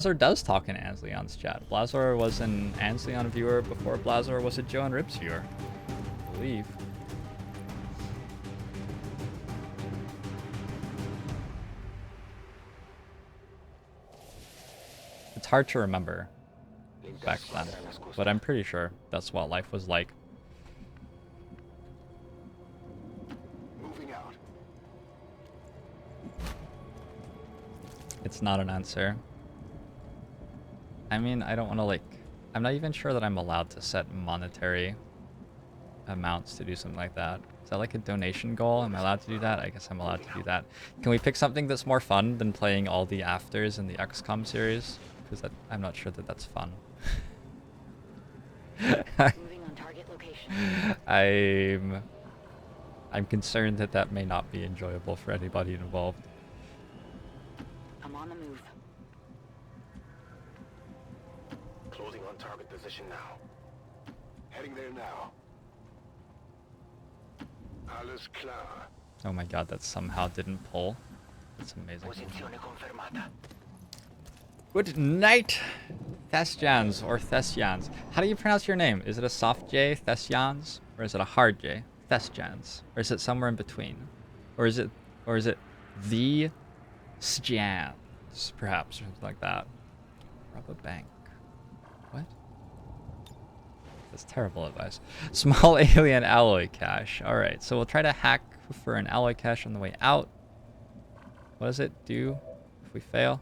Blazor does talk in Ansleon's chat. Blazor was an Ansleon viewer before Blazor was a JoINrbs viewer, I believe. It's hard to remember back then, but I'm pretty sure that's what life was like. Moving out. It's not an answer. I mean, I don't want to like... I'm not even sure that I'm allowed to set monetary amounts to do something like that. Is that like a donation goal? Am I allowed to do that? I guess I'm allowed to do that. Can we pick something that's more fun than playing all the afters in the XCOM series? Because I'm not sure that that's fun. Moving on target location. I'm concerned that that may not be enjoyable for anybody involved. I'm on the move. Closing on target position now. Heading there now. Alles klar. Oh my god, that somehow didn't pull. That's amazing. Posizione confermata. Good night, Thesjans or Thesjans. How do you pronounce your name? Is it a soft J, Thesjans, or is it a hard J, Thesjans, or is it somewhere in between, or is it the Sjans, perhaps, or something like that? Rob a bank. What? That's terrible advice. Small alien alloy cache. All right, so we'll try to hack for an alloy cache on the way out. What does it do if we fail?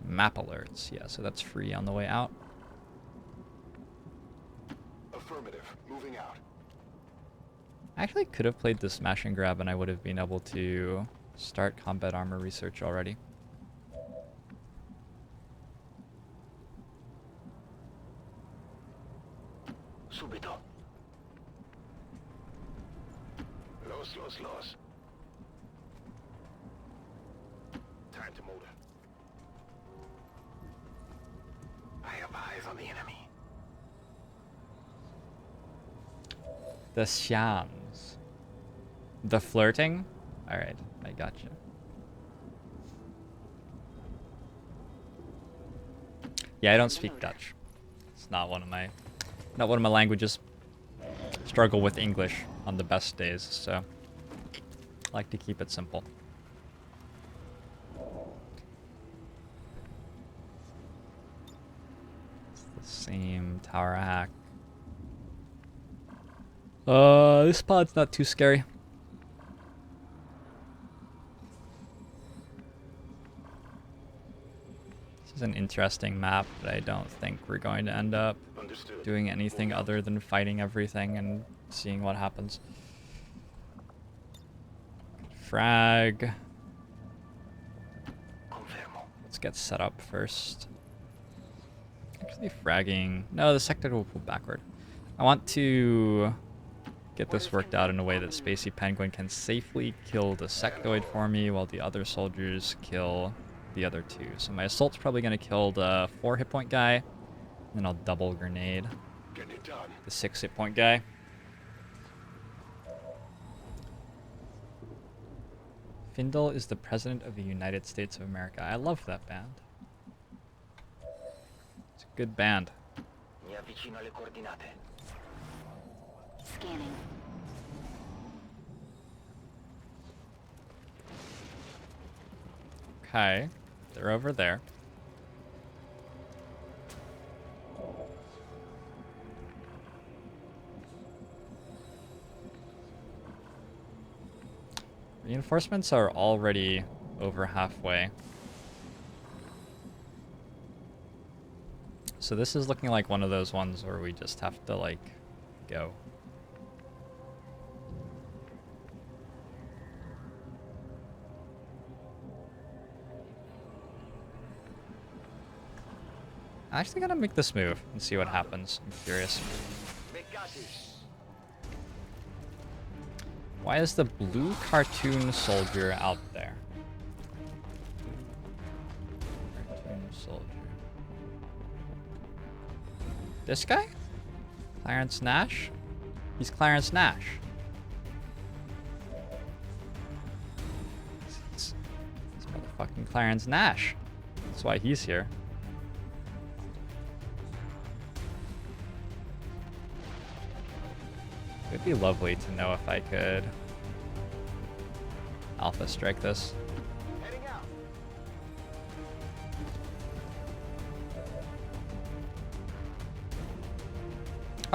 Map alerts. Yeah, so that's free on the way out. Affirmative. Moving out. I actually could have played the smash and grab and I would have been able to start combat armor research already. Subito. Los. Time to motor. I have eyes on the enemy. The Shams. The flirting? Alright, I gotcha. Yeah, I don't speak Dutch. It's not one of my languages. Struggle with English on the best days, so I like to keep it simple. It's the same tower hack. This pod's not too scary. This is an interesting map, but I don't think we're going to end up doing anything other than fighting everything and seeing what happens. Frag. Let's get set up first. Actually fragging. No, the sector will pull backward. I want to get this worked out in a way that Spacey Penguin can safely kill the sectoid for me while the other soldiers kill the other two. So my assault's probably going to kill the 4 hit point guy, and then I'll double grenade the 6 hit point guy. Findle is the President of the United States of America. I love that band. It's a good band. Scanning. Okay, they're over there. Reinforcements are already over halfway. So this is looking like one of those ones where we just have to, like, go. I'm actually gonna make this move and see what happens. I'm curious. Why is the blue cartoon soldier out there? Cartoon soldier. This guy? Clarence Nash? He's Clarence Nash. He's motherfucking Clarence Nash. That's why he's here. It'd be lovely to know if I could alpha strike this. Heading out.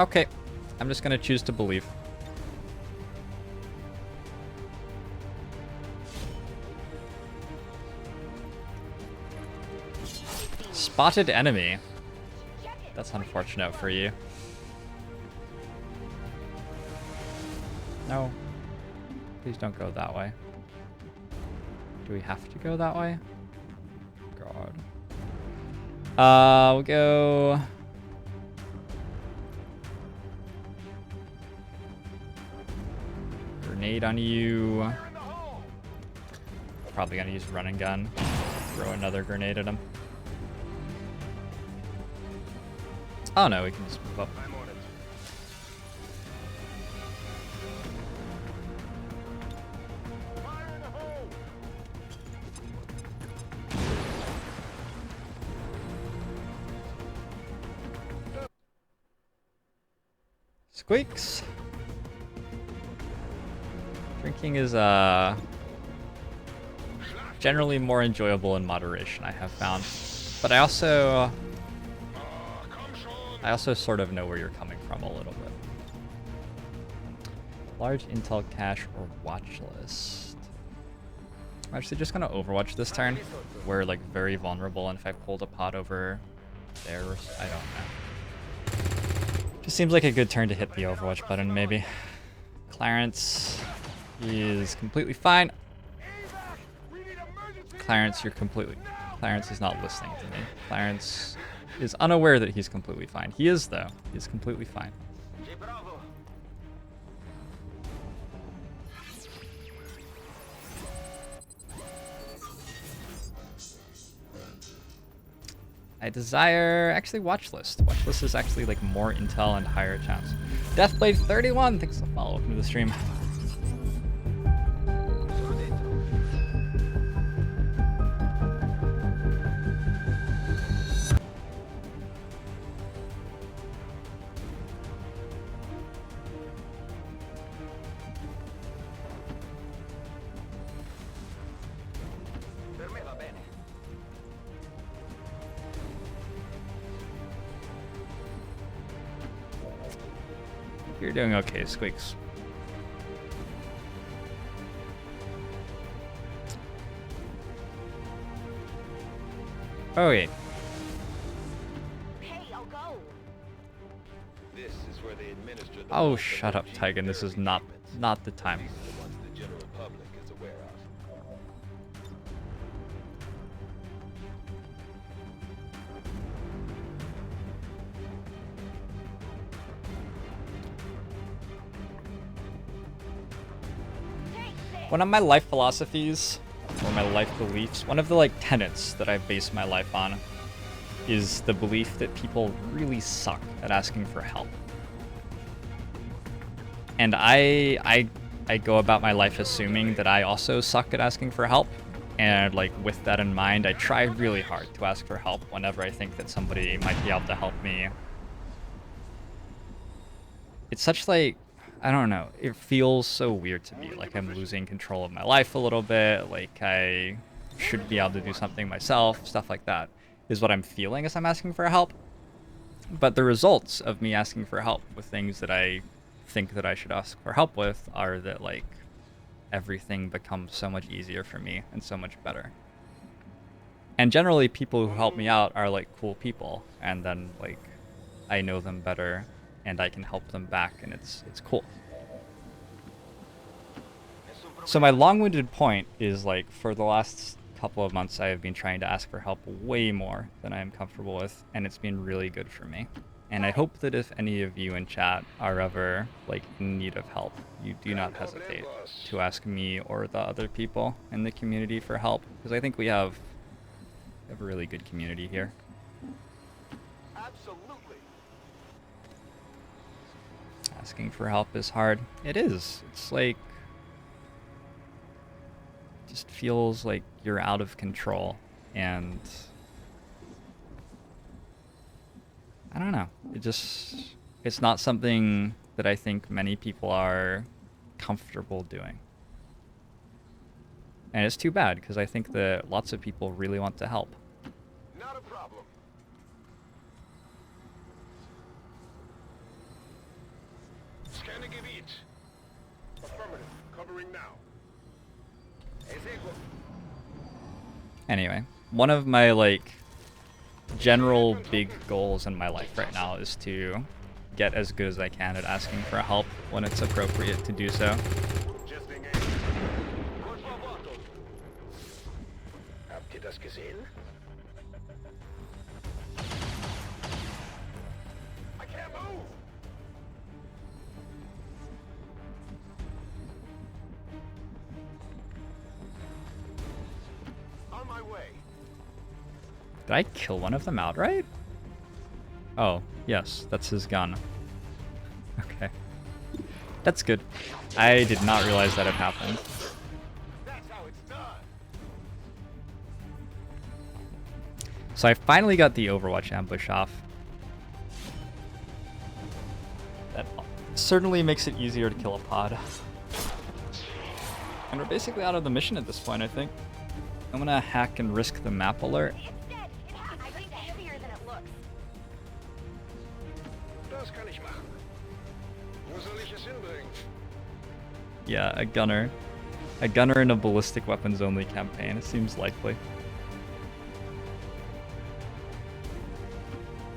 Okay, I'm just gonna choose to believe. Spotted enemy. That's unfortunate for you. No. Please don't go that way. Do we have to go that way? God. We'll go... Grenade on you. Probably gonna use run and gun. Throw another grenade at him. Oh no, we can just move up. I'm on it. Fire in the hole. Squeaks. Drinking is generally more enjoyable in moderation, I have found. But I also sort of know where you're coming from a little bit. Large intel cache or watch list. I'm actually just gonna Overwatch this turn. We're like very vulnerable, and if I pulled a pod over there, I don't know. Just seems like a good turn to hit the Overwatch button, maybe. Clarence is completely fine. Clarence, Clarence is not listening to me. Clarence is unaware that he's completely fine. He is, though. He's completely fine. I desire... Actually, watch list. Watch list is actually like more intel and higher chance. Deathblade31, thanks for the follow. Welcome to the stream. You're doing okay, Squeaks. Okay. Hey, I'll go. This is where they administer the Oh, shut up, Tigan. This is not the time. These are the ones the general public is aware of. One of my life philosophies, or my life beliefs, one of the like tenets that I base my life on is the belief that people really suck at asking for help. And I go about my life assuming that I also suck at asking for help. And like with that in mind, I try really hard to ask for help whenever I think that somebody might be able to help me. It's such like, I don't know, it feels so weird to me, like I'm losing control of my life a little bit, like I should be able to do something myself, stuff like that is what I'm feeling as I'm asking for help. But the results of me asking for help with things that I think that I should ask for help with are that like everything becomes so much easier for me and so much better. And generally people who help me out are like cool people, and then like I know them better and I can help them back, and it's cool. So my long-winded point is like for the last couple of months I have been trying to ask for help way more than I am comfortable with, and it's been really good for me. And I hope that if any of you in chat are ever like in need of help, you do not hesitate to ask me or the other people in the community for help, because I think we have a really good community here. Absolutely. Asking for help is hard. It is. It's like, just feels like you're out of control, and don't know. It's not something that I think many people are comfortable doing. And it's too bad, because I think that lots of people really want to help. Not a problem. Scanning gebiet. Affirmative. Covering now. Anyway, one of my, like, general big goals in my life right now is to get as good as I can at asking for help when it's appropriate to do so. Just engaged. Habt ihr das gesehen? I can't move. On my way. Did I kill one of them outright? Oh, yes, that's his gun. Okay. That's good. I did not realize that had happened. That's how it's done. So I finally got the Overwatch ambush off. That certainly makes it easier to kill a pod. And we're basically out of the mission at this point, I think. I'm gonna hack and risk the map alert. It's dead. I think it's heavier than it looks. Das kann ich machen. Wo soll ich es hinbringen? Yeah, a gunner. A gunner in a ballistic weapons only campaign. It seems likely.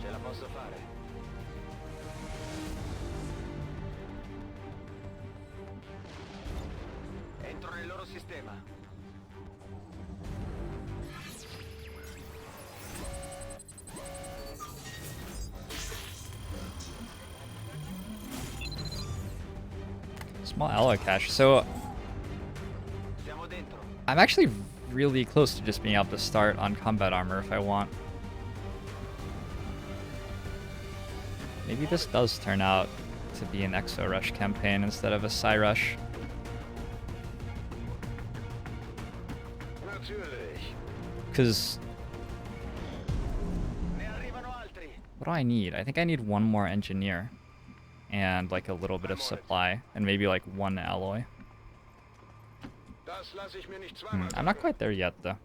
Ce la posso fare. Entro nel loro sistema. Small alloy cache. So Siamo dentro. I'm actually really close to just being able to start on combat armor if I want. Maybe this does turn out to be an Exo Rush campaign instead of a Psy Rush. Natürlich. Because Ne arrivano altri. what do I need? I think I need one more engineer. And like a little bit of supply. And maybe like one alloy. Das lasse ich mir nicht zweimal I'm not quite there yet though.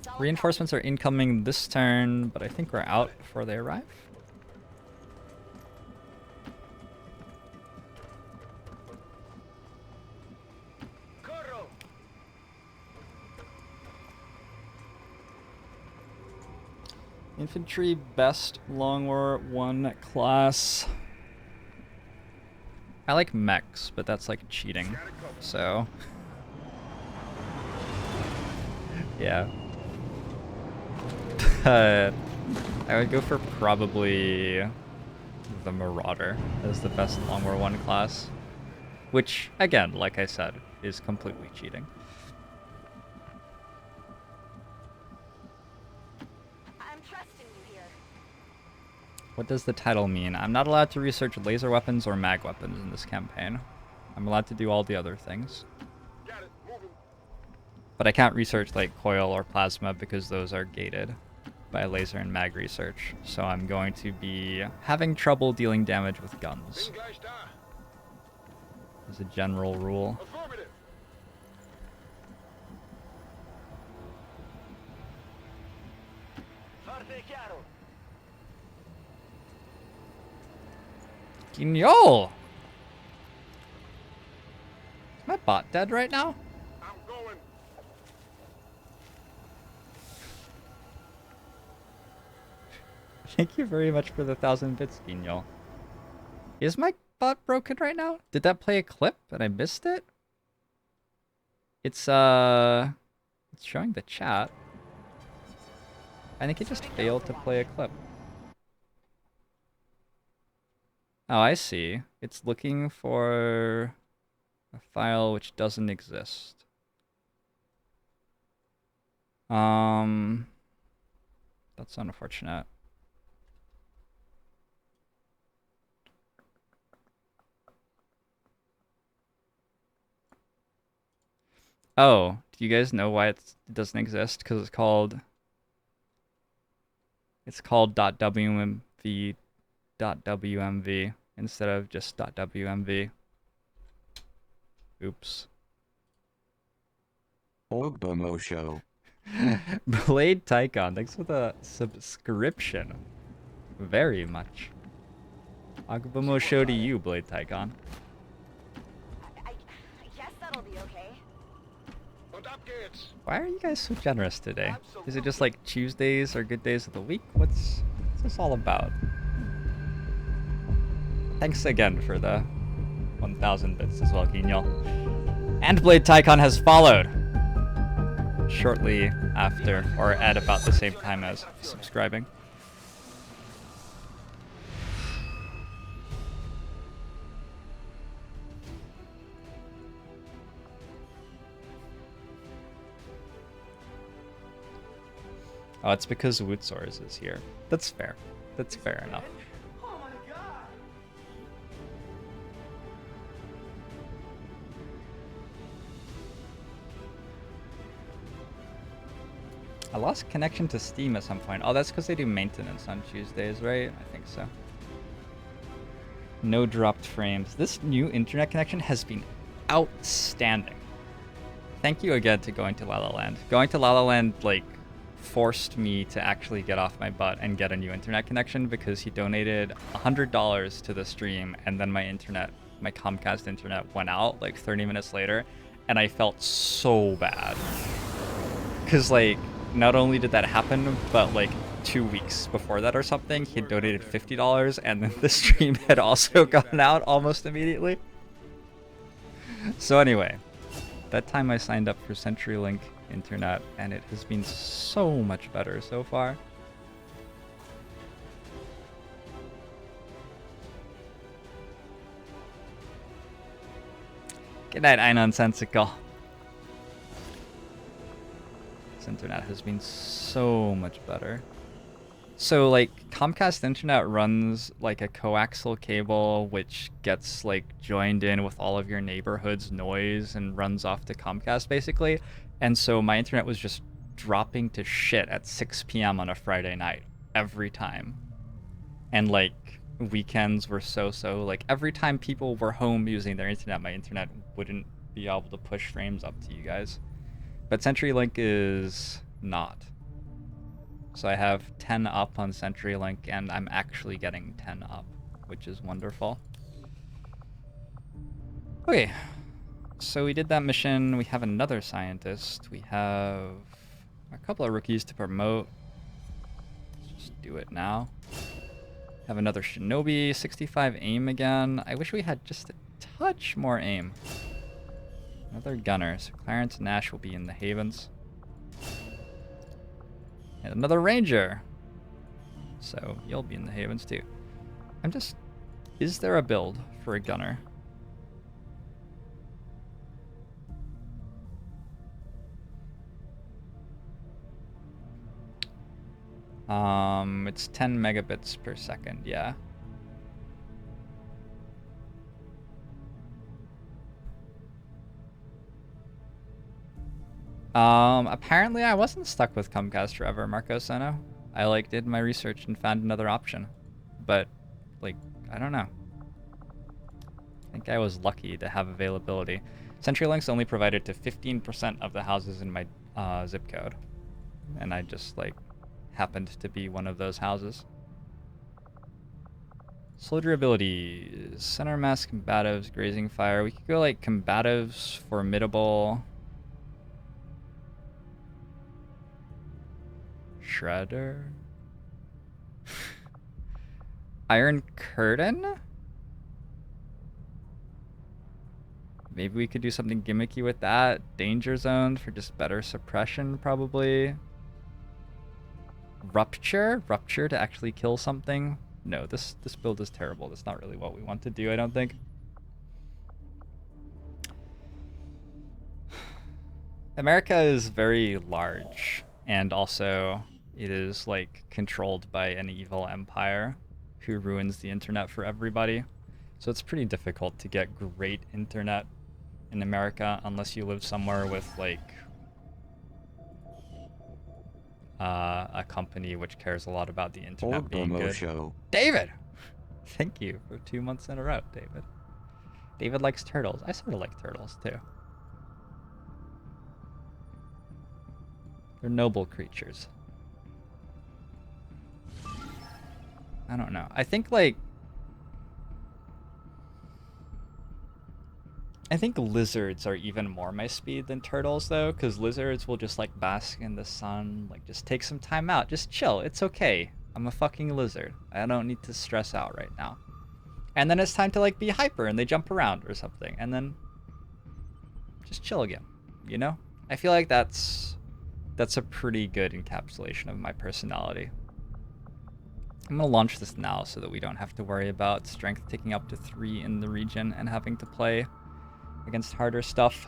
Solid Reinforcements are incoming this turn, but I think we're out before they arrive. Corro. Infantry best long war 1 class. I like mechs, but that's like cheating. So yeah. I would go for probably the Marauder as the best long war 1 class. Which again, like I said, is completely cheating. I'm trusting you here. What does the title mean? I'm not allowed to research laser weapons or mag weapons in this campaign. I'm allowed to do all the other things. Got it. Moving. But I can't research like coil or plasma because those are gated by laser and mag research. So I'm going to be having trouble dealing damage with guns Bin gleich da. as a general rule. Affirmative. Forte e chiaro. Guignol! Is my bot dead right now? I'm going. Thank you very much for the 1,000 bits, Guignol. Is my bot broken right now? Did that play a clip and I missed it? It's showing the chat. I think it just failed to play a clip. Oh, I see. It's looking for a file which doesn't exist. That's unfortunate. Oh, do you guys know why it doesn't exist? Because it's called .wm15 the .wmv instead of just .wmv. Oops. Ogbomo Show. Blade Tycon, thanks for the subscription. Very much. Agbomo show to you, Blade Tycon. I guess that'll be okay. Und ab geht's. Why are you guys so generous today? Is it just like Tuesdays are good days of the week? What's this all about? Thanks again for the 1,000 bits as well, Guignol. And Blade Tycon has followed shortly after, or at about the same time as subscribing. Oh, it's because Wootsaurus is here. That's fair. That's fair enough. Oh my god! I lost connection to Steam at some point. Oh, that's because they do maintenance on Tuesdays, right? I think so. No dropped frames. This new internet connection has been outstanding. Thank you again to Going to La La Land. Going to La La Land, like, forced me to actually get off my butt and get a new internet connection because he donated $100 to the stream, and then my Comcast internet went out like 30 minutes later, and I felt so bad. Because, like, not only did that happen, but like 2 weeks before that or something, he donated $50, and then the stream had also gone out almost immediately. So anyway, that time I signed up for CenturyLink internet, and it has been so much better so far. Good night, Einonsensical. This internet has been so much better. So, like, Comcast internet runs like a coaxial cable which gets like joined in with all of your neighborhood's noise and runs off to Comcast basically. And so my internet was just dropping to shit at 6 p.m. on a Friday night every time. And like weekends were so like every time people were home using their internet, my internet wouldn't be able to push frames up to you guys. But CenturyLink is not. So I have 10 up on CenturyLink, and I'm actually getting 10 up, which is wonderful. Okay, so we did that mission. We have another scientist. We have a couple of rookies to promote. Let's just do it now. Have another Shinobi, 65 aim again. I wish we had just a touch more aim. Another gunner, so Clarence and Nash will be in the Havens. And another ranger. So you'll be in the Havens too. Is there a build for a gunner? It's 10 megabits per second, yeah. Apparently I wasn't stuck with Comcast forever, Marco Seno. I like did my research and found another option. But like, I don't know. I think I was lucky to have availability. CenturyLink's only provided to 15% of the houses in my zip code. And I just like happened to be one of those houses. Soldier abilities, center mass combatives, grazing fire. We could go like combatives, formidable, Shredder? Iron Curtain? Maybe we could do something gimmicky with that. Danger Zone for just better suppression, probably. Rupture? Rupture to actually kill something? No, this build is terrible. That's not really what we want to do, I don't think. America is very large, and also it is like controlled by an evil empire who ruins the internet for everybody. So it's pretty difficult to get great internet in America unless you live somewhere with like a company which cares a lot about the internet being promo good. show. David! Thank you for 2 months in a row, David. David likes turtles. I sort of like turtles, too. They're noble creatures. I don't know. I think, like... I think lizards are even more my speed than turtles, though, because lizards will just, like, bask in the sun, like, just take some time out. Just chill. It's okay. I'm a fucking lizard. I don't need to stress out right now. And then it's time to, like, be hyper, and they jump around or something, and then just chill again, you know? I feel like that's a pretty good encapsulation of my personality. I'm gonna launch this now so that we don't have to worry about strength ticking up to 3 in the region and having to play against harder stuff.